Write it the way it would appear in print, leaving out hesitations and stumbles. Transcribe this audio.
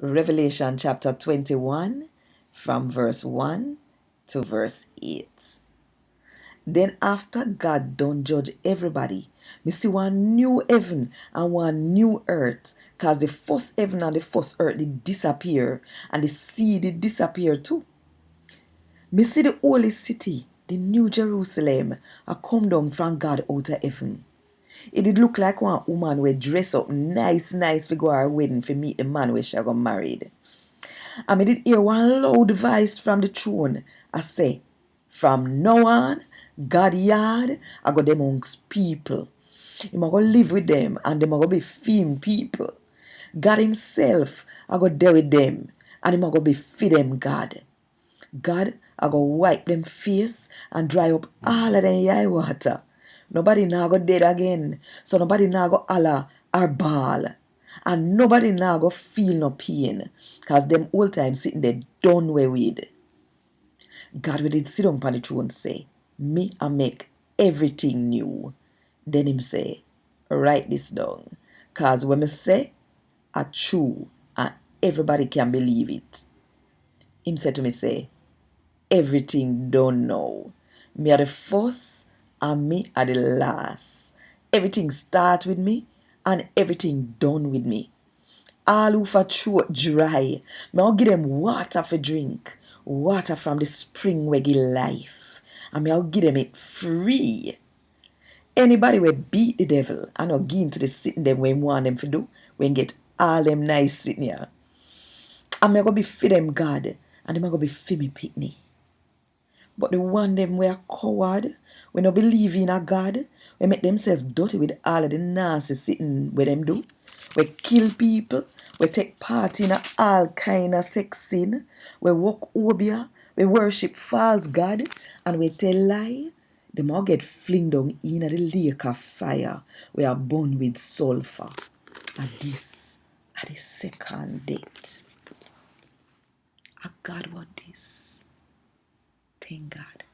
Revelation chapter 21 from verse 1 to verse 8. Then after God done judge everybody, me see one new heaven and one new earth, cause the first heaven and the first earth did disappear, and the sea did disappear too. Me see the holy city, the new Jerusalem, a come down from God out of heaven. It did look like one woman we dress up nice for go her wedding for meet the man where she got married. And me did hear one loud voice from the throne. I say, from now on, God yard, I go them amongst people. Him I go live with them and them I go be film people. God himself, I go there with them and him I go be feed them God. God, I go wipe them face and dry up all of them eye water. Nobody now go dead again. So nobody now go holler or bawl. And nobody now go feel no pain. Cause them old time sitting there done way with. God will did sit on the throne say, me I make everything new. Then him say, write this down. Cause when me say, a true and everybody can believe it. Him said to me say, everything done now. Me are the first and me are the last. Everything start with me and everything done with me. All who for throat dry, me I'll give them water for drink. Water from the spring we give life. And me I'll give them it free. Anybody will beat the devil and not give into the sitting them when want them to do, when get all them nice sitting here. And me go be feed them God and them go be feed me pitney. But the one them we are coward, we no believe in a God, we make themselves dirty with all of the nasty sitting where them do. We kill people, we take part in all kind of sex sin, we walk obia, we worship false God, and we tell lie. Them all get fling down in the lake of fire. We are born with sulfur. And this are the second date. A God what this. Thank God.